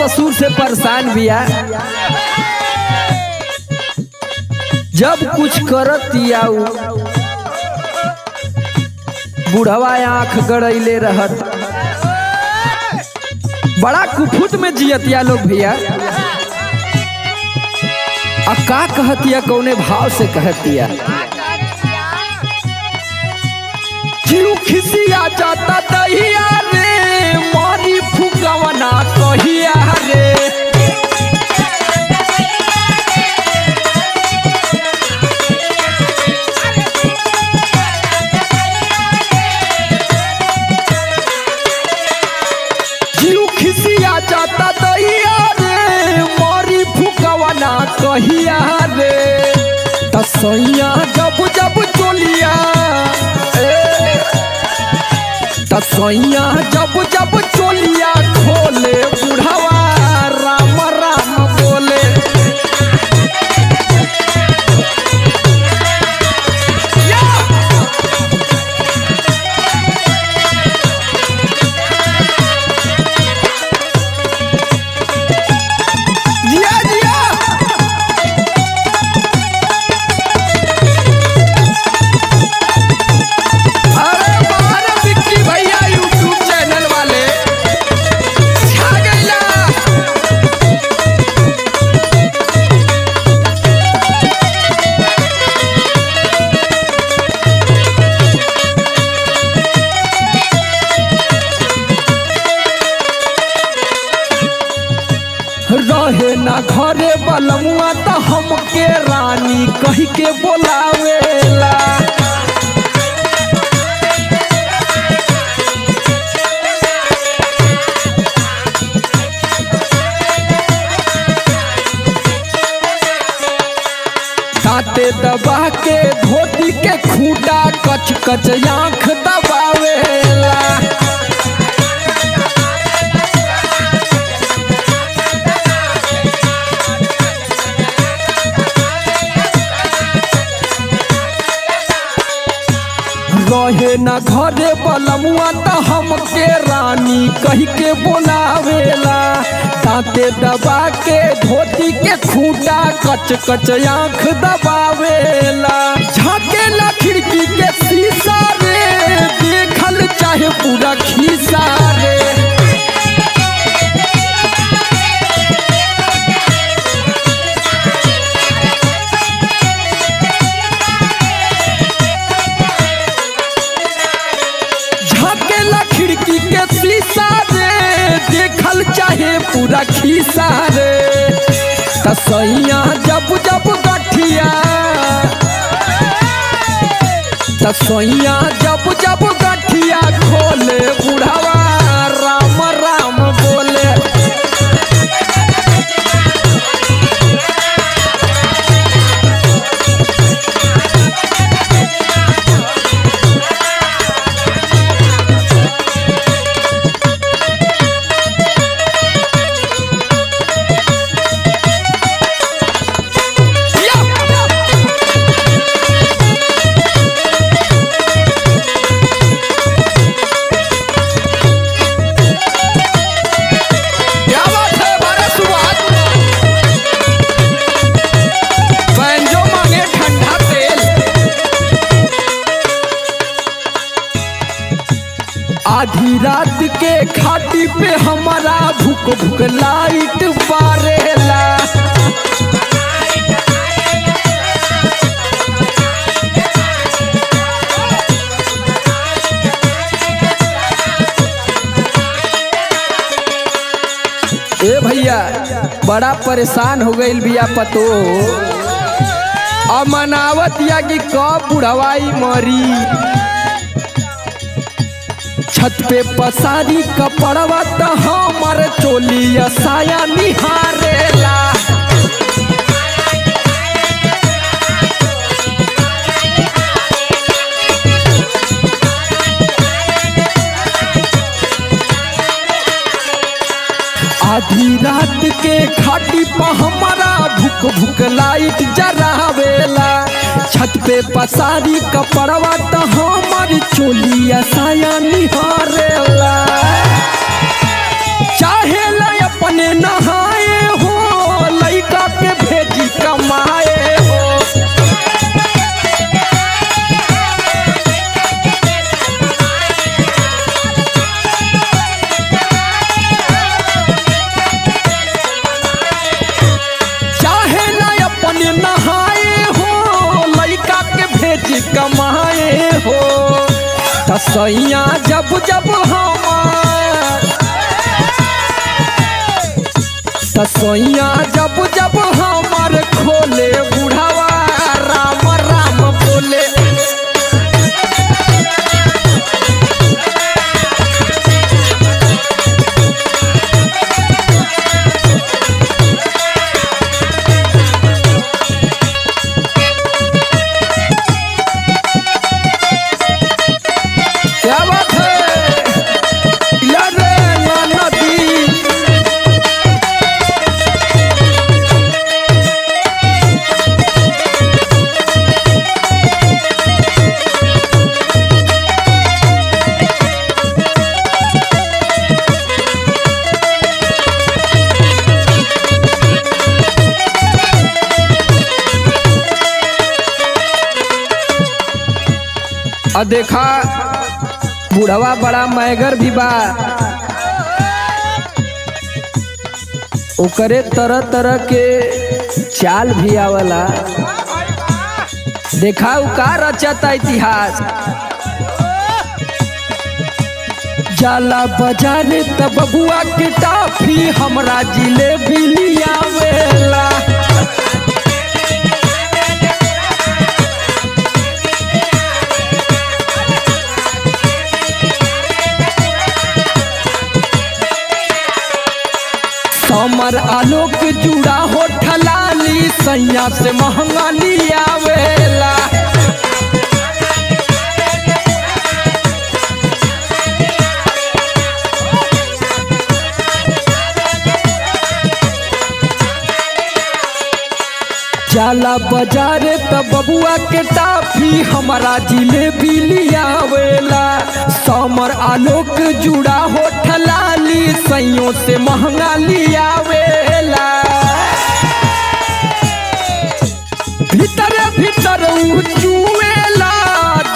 ससुर से परेशान बिया। जब कुछ करतिया बुढ़वा आंख गड़ैले रहत, बड़ा कुफुत में जियतिया लोग भैया। आ का कहतिया, कौने भाव से कहतिया? जीव खिसिया जाता दहिया रे, मारी फुकवना कहिया रे। जीव खिसिया जाता दहिया रे, मारी फुकवना कहिया रे। तसैया जब जब चोलिया, तसैया जब जब चोलिया खोले, बुढ़वा राम राम बोले। जिया जिया रहे ना घरे बलमुआ त हमके रानी कही के बोलावेला। दांते दबा के धोती के खूंटा कच कच आंख दबावेला। रहे ना घरे बलमुआ त हमके रानी कही के बोलावेला। दांते दबा के धोती के खूंटा कच कच आंख दबावेला। झाकेला खिड़की के शीशा रे, देखल चाहे पूरा खीसा रे। खिड़की के शीशा रे, देखल चाहे पूरा खीसा रे। तसैया जब जब गठिया, तसैया जब जब गठिया खोले, बुढ़वा राम राम बोले। आधी रात के खाटी पे हमारा भूख भूख लाइट बारेला। ए भैया बड़ा परेशान हो गई बिया पतो। अमनावत या कि कब बुढ़वाई मरी। छत पे पसारी कपड़वा त हमर चोलिया साया निहारेला। आधी रात के खाटी पर हमारा भूख भूख लाइट जरावेला। छत पे पसारी कपड़वा त हमारी चोलिया साया निहारेला। चाहे ला अपने न तसैया जब जब हमार तसैया जब जब हमार खोले बुढ़ावा राम राम बोले। क्या बात है यारे नदी। और देखा बुढ़वा बड़ा मैगर भी बा, ओकरे तरह तरह के चाल भी आवला। देखा उ का रचता इतिहास। जाला बाजारे तब बबुआ के टाफी हमरा जिलेबी लियावेला। समर आलोक जुड़ा हो ठलाली सैया से महंगा लियावेला। जाला बाजारे तब बबुआ के टाफी हमारा जिलेबी लियावेला। समर आलोक जुड़ा हो ठलाली सैयों से महंगा लियावेला। भीतर भीतर उ चुएला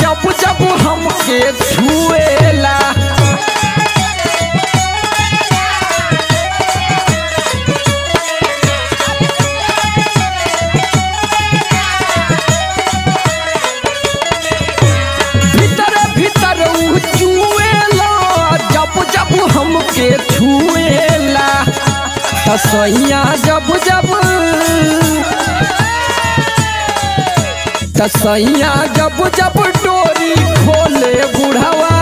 जब जब हमके छुएला। हमके छुएला तसैया जब जब तसैया जब जब डोरी खोले बुढ़वा